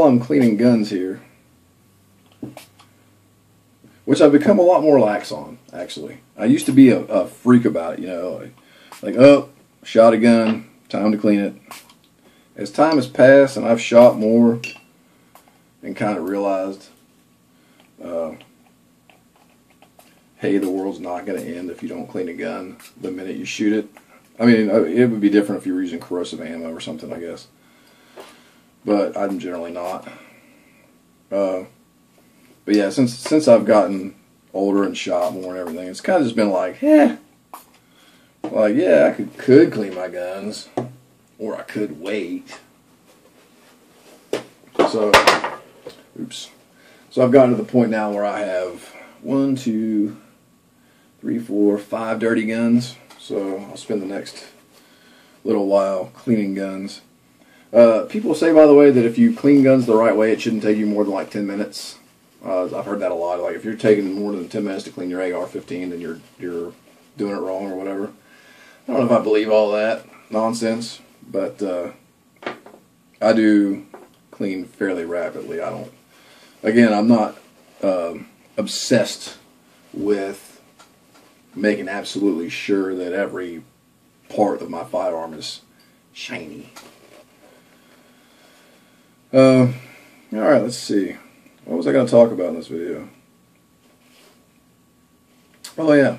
I'm cleaning guns here, which I've become a lot more lax on, actually. I used to be a freak about it, you know, like, oh, shot a gun, time to clean it. As time has passed and I've shot more and kind of realized, hey, the world's not going to end if you don't clean a gun the minute you shoot it. I mean, it would be different if you were using corrosive ammo or something, I guess. But I'm generally not. But yeah, since I've gotten older and shot more and everything, it's kind of just been like, like, yeah, I could clean my guns, or I could wait. So, oops. So I've gotten to the point now where I have 1, 2, 3, 4, 5 dirty guns. So I'll spend the next little while cleaning guns. People say, by the way, that if you clean guns the right way, it shouldn't take you more than like 10 minutes. I've heard that a lot. Like, if you're taking more than 10 minutes to clean your AR-15, then you're doing it wrong or whatever. I don't know if I believe all that nonsense, but I do clean fairly rapidly. Again, I'm not obsessed with making absolutely sure that every part of my firearm is shiny. Alright, let's see. What was I going to talk about in this video? Oh yeah.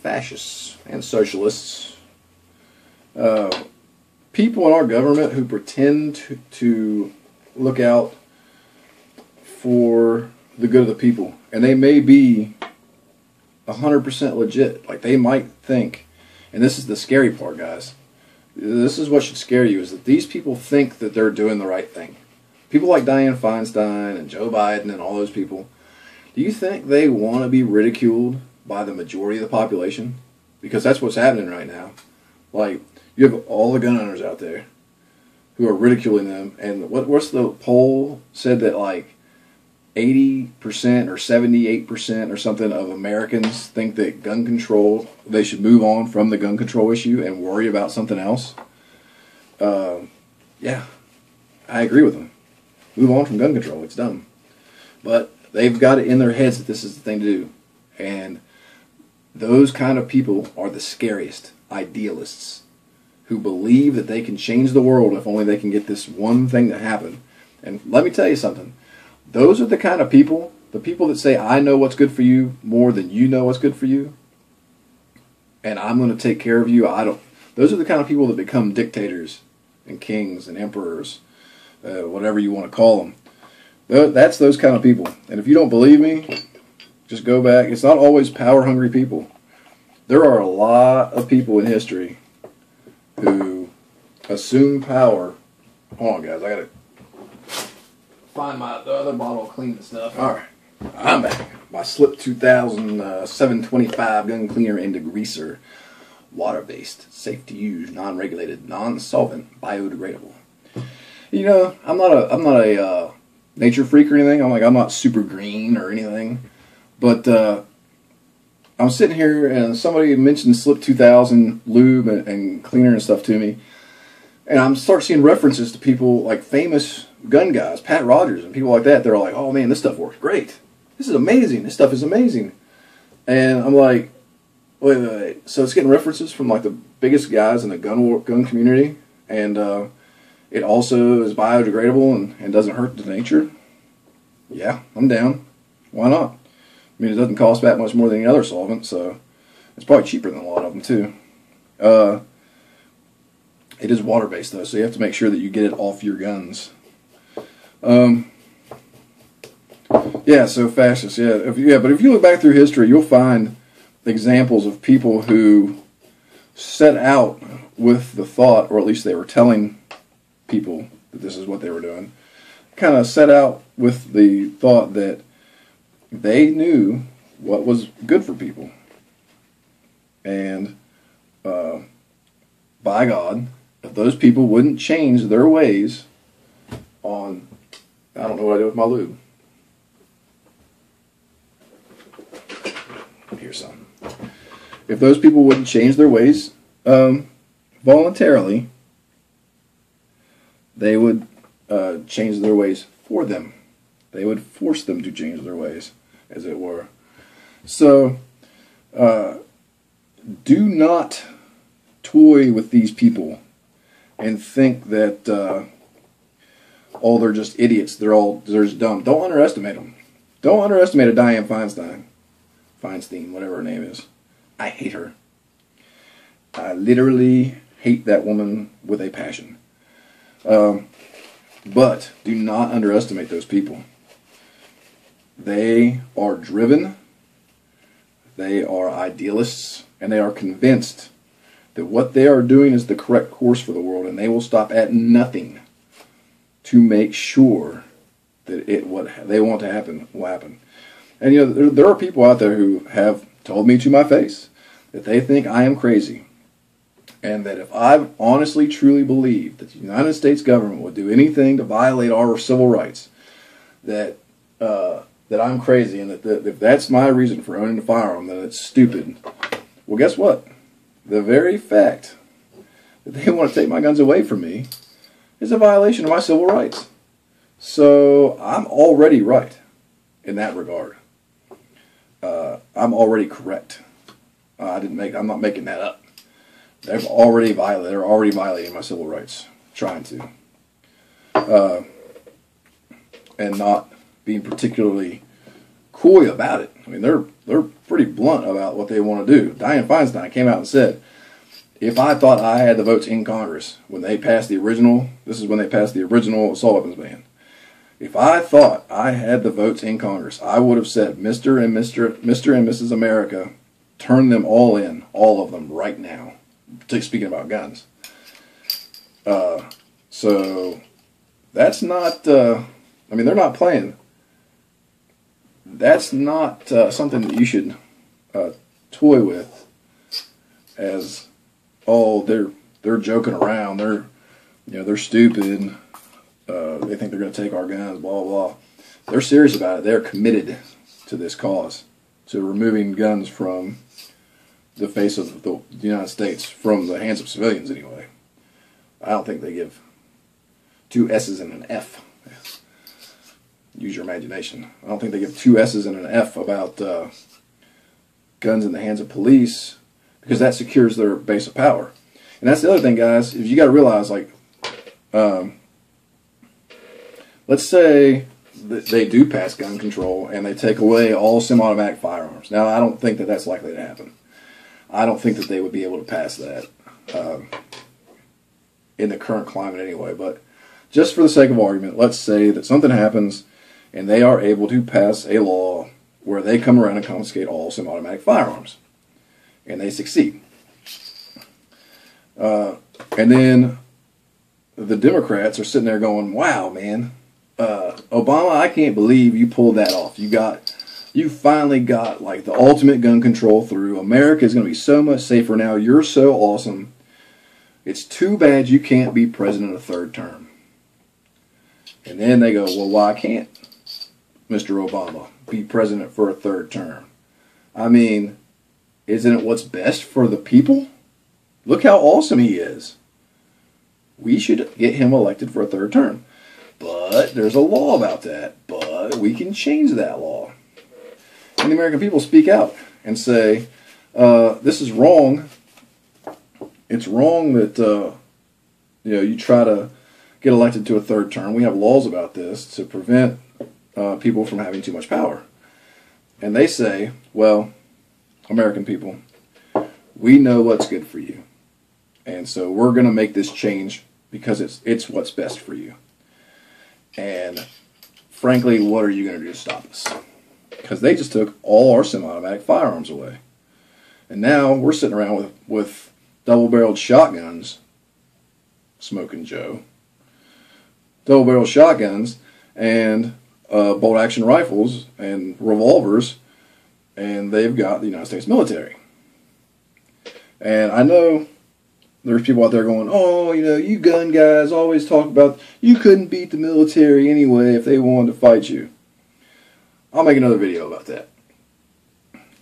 Fascists and socialists. People in our government who pretend to look out for the good of the people. And they may be 100% legit. Like, they might think, and this is the scary part, guys. This is what should scare you, is that these people think that they're doing the right thing. People like Dianne Feinstein and Joe Biden and all those people, do you think they want to be ridiculed by the majority of the population? Because that's what's happening right now. Like, you have all the gun owners out there who are ridiculing them, and what's the poll said that like 80% or 78% or something of Americans think that gun control, they should move on from the gun control issue and worry about something else. Yeah, I agree with them. Move on from gun control. It's dumb. But they've got it in their heads that this is the thing to do. And those kind of people are the scariest idealists who believe that they can change the world if only they can get this one thing to happen. And let me tell you something. Those are the kind of people, the people that say, I know what's good for you more than you know what's good for you, and I'm going to take care of you. Those are the kind of people that become dictators and kings and emperors, whatever you want to call them. That's those kind of people. And if you don't believe me, just go back. It's not always power-hungry people. There are a lot of people in history who assume power. Hold on, guys. I got to find the other bottle of cleaning stuff. Alright, I'm back. My Slip 2000 725 gun cleaner and degreaser. Water-based, safe to use, non-regulated, non-solvent, biodegradable. You know, I'm not a nature freak or anything. I'm not super green or anything. But I'm sitting here and somebody mentioned Slip 2000 lube and cleaner and stuff to me. And I'm start seeing references to people like famous gun guys, Pat Rogers and people like that. They're like, oh man, this stuff works great. This is amazing. This stuff is amazing. And I'm like, wait. So it's getting references from like the biggest guys in the gun community, and it also is biodegradable and doesn't hurt the nature. Yeah, I'm down. Why not? I mean, it doesn't cost that much more than any other solvent, so it's probably cheaper than a lot of them too. It is water-based though, so you have to make sure that you get it off your guns. Yeah, so fascists, but if you look back through history, you'll find examples of people who set out with the thought, or at least they were telling people that this is what they were doing, kind of set out with the thought that they knew what was good for people. And by God, if those people wouldn't change their ways on, I don't know what I do with my lube. Here's some. If those people wouldn't change their ways, then voluntarily, they would change their ways for them. They would force them to change their ways, as it were. So, do not toy with these people and think that, they're just idiots. They're just dumb. Don't underestimate them. Don't underestimate a Dianne Feinstein, whatever her name is. I hate her. I literally hate that woman with a passion. But do not underestimate those people. They are driven, they are idealists, and they are convinced that what they are doing is the correct course for the world, and they will stop at nothing to make sure that what they want to happen will happen. And you know, there are people out there who have told me to my face that they think I am crazy, and that if I honestly, truly believe that the United States government would do anything to violate our civil rights, that I'm crazy, and that if that's my reason for owning a firearm, then it's stupid. Well, guess what? The very fact that they want to take my guns away from me is a violation of my civil rights. So I'm already right in that regard. I'm already correct. I'm not making that up. They're already violating my civil rights, trying to, and not being particularly coy about it. I mean, they're pretty blunt about what they want to do. Dianne Feinstein came out and said, if I thought I had the votes in Congress when they passed the original, this is when they passed the original assault weapons ban. If I thought I had the votes in Congress, I would have said, Mr. and Mrs. America, turn them all in, all of them, right now. Speaking about guns. So that's not, I mean, they're not playing. That's not something that you should toy with as, oh, they're joking around, they're stupid, they think they're going to take our guns, blah, blah, blah. They're serious about it. They're committed to this cause, to removing guns from the face of the United States, from the hands of civilians anyway. I don't think they give two S's and an F. Use your imagination. I don't think they give two S's and an F about guns in the hands of police, because that secures their base of power. And that's the other thing, guys, is you got to realize, like, let's say that they do pass gun control and they take away all semi-automatic firearms. Now, I don't think that that's likely to happen. I don't think that they would be able to pass that in the current climate anyway. But just for the sake of argument, let's say that something happens and they are able to pass a law where they come around and confiscate all semi-automatic firearms. And they succeed. And then the Democrats are sitting there going, wow, man, Obama, I can't believe you pulled that off. You finally got like the ultimate gun control through. America is going to be so much safer now. You're so awesome. It's too bad you can't be president a third term. And then they go, well, why can't Mr. Obama be president for a third term? I mean, isn't it what's best for the people? Look how awesome he is. We should get him elected for a third term. But there's a law about that. But we can change that law. And the American people speak out and say, this is wrong. It's wrong that you try to get elected to a third term. We have laws about this to prevent people from having too much power. And they say, well, American people, we know what's good for you. And so we're going to make this change because it's what's best for you. And frankly, what are you going to do to stop us? Because they just took all our semi-automatic firearms away. And now we're sitting around with double-barreled shotguns, Smoking Joe, double-barreled shotguns, and bolt-action rifles and revolvers, and they've got the United States military. And I know there's people out there going, oh, you gun guys always talk about you couldn't beat the military anyway if they wanted to fight you. I'll make another video about that.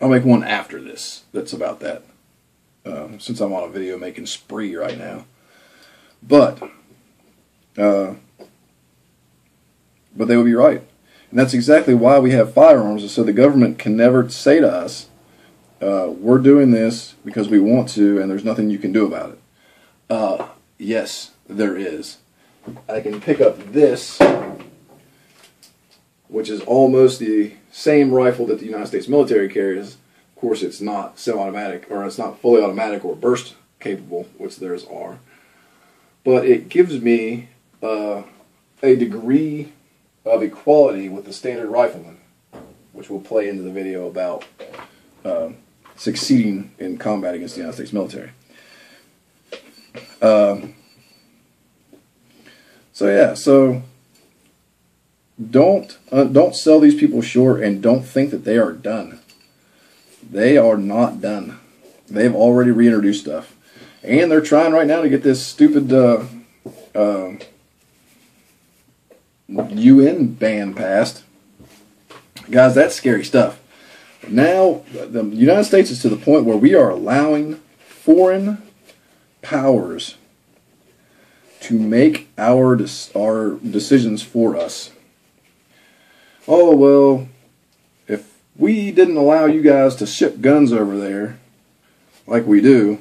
I'll make one after this that's about that. since I'm on a video making spree right now. But they would be right. And that's exactly why we have firearms, is so the government can never say to us, we're doing this because we want to, and there's nothing you can do about it. Yes, there is. I can pick up this, which is almost the same rifle that the United States military carries. Of course, it's not semi-automatic, or it's not fully automatic or burst capable, which theirs are. But it gives me a degree of equality with the standard rifleman, which will play into the video about succeeding in combat against the United States military. So don't sell these people short, and don't think that they are done. They are not done. They've already reintroduced stuff, and they're trying right now to get this stupid UN ban passed. Guys, that's scary stuff. Now the United States is to the point where we are allowing foreign powers to make our decisions for us. Oh, well, if we didn't allow you guys to ship guns over there like we do,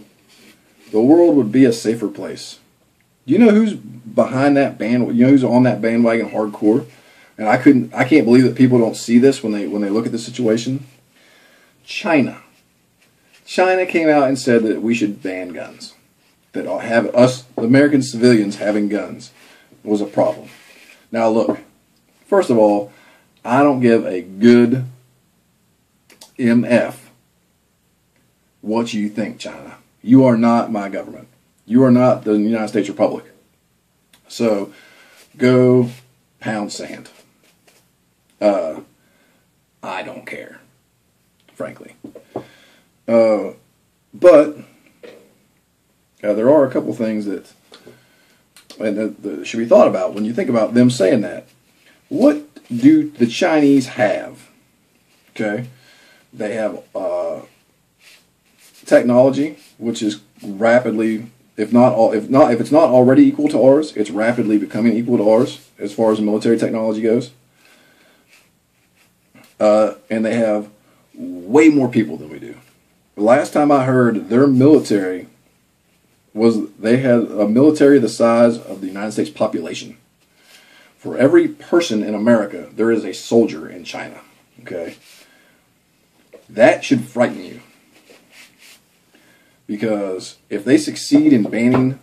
the world would be a safer place. Do you know who's behind that band? You know who's on that bandwagon hardcore? And I can't believe that people don't see this when they look at the situation. China. China came out and said that we should ban guns. That have us, American civilians, having guns was a problem. Now look, first of all, I don't give a good MF what you think, China. You are not my government. You are not the United States Republic. So, go pound sand. I don't care, frankly. But there are a couple things that should be thought about when you think about them saying that. What do the Chinese have? Okay, they have technology, which is rapidly, if it's not already equal to ours, it's rapidly becoming equal to ours as far as military technology goes. And they have way more people than we do. The last time I heard, their military they had a military the size of the United States population. For every person in America, there is a soldier in China. Okay? That should frighten you. Because if they succeed in banning,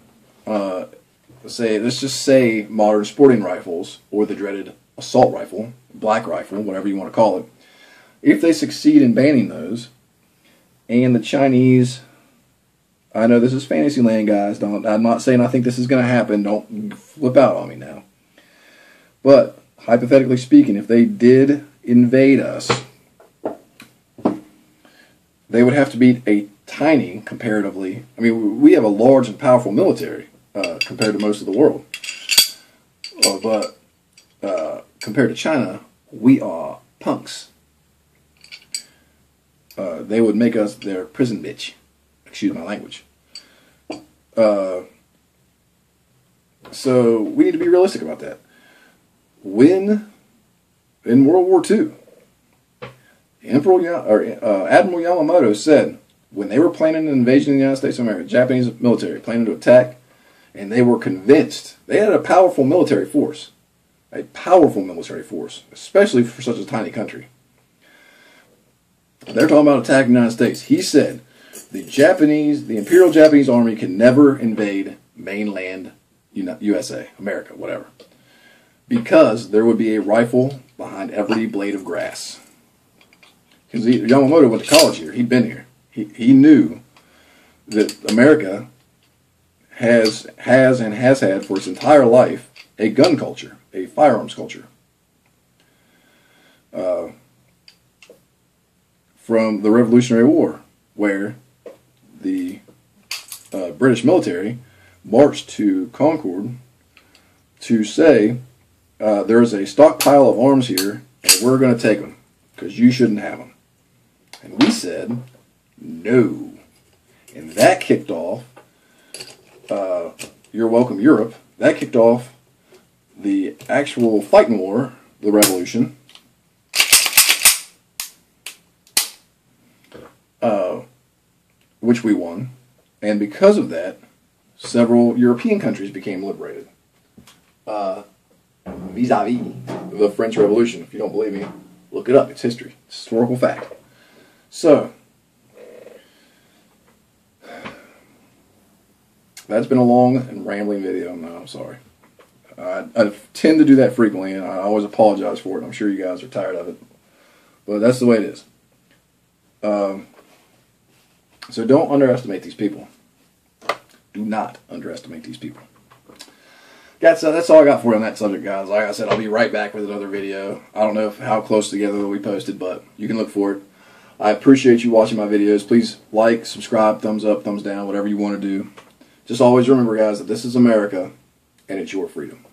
let's just say modern sporting rifles, or the dreaded assault rifle, black rifle, whatever you want to call it, if they succeed in banning those, and the Chinese, I know this is fantasy land, guys. I'm not saying I think this is going to happen. Don't flip out on me now. But hypothetically speaking, if they did invade us, they would have to beat a tiny, comparatively, I mean, we have a large and powerful military compared to most of the world. But compared to China, we are punks. They would make us their prison bitch. Excuse my language. So we need to be realistic about that. When in World War II, Admiral Yamamoto said when they were planning an invasion of the United States of America, Japanese military planning to attack, and they were convinced they had a powerful military force, especially for such a tiny country. They're talking about attacking the United States. He said the Imperial Japanese Army can never invade mainland USA, America, whatever, because there would be a rifle behind every blade of grass. Because Yamamoto went to college here. He'd been here. He knew that America has had for its entire life a gun culture, a firearms culture. From the Revolutionary War, where the British military marched to Concord to say, there's a stockpile of arms here, and we're going to take them, because you shouldn't have them. And we said, no. And that kicked off, You're Welcome Europe, that kicked off the actual fighting war, the revolution, which we won. And because of that, several European countries became liberated. Vis-a-vis the French Revolution. If you don't believe me, look it up. It's history. It's historical fact. So, that's been a long and rambling video. No, I'm sorry. I tend to do that frequently, and I always apologize for it. I'm sure you guys are tired of it. But that's the way it is. So don't underestimate these people. Do not underestimate these people. That's all I got for you on that subject, guys. Like I said, I'll be right back with another video. I don't know how close together we posted, but you can look for it. I appreciate you watching my videos. Please like, subscribe, thumbs up, thumbs down, whatever you want to do. Just always remember, guys, that this is America, and it's your freedom.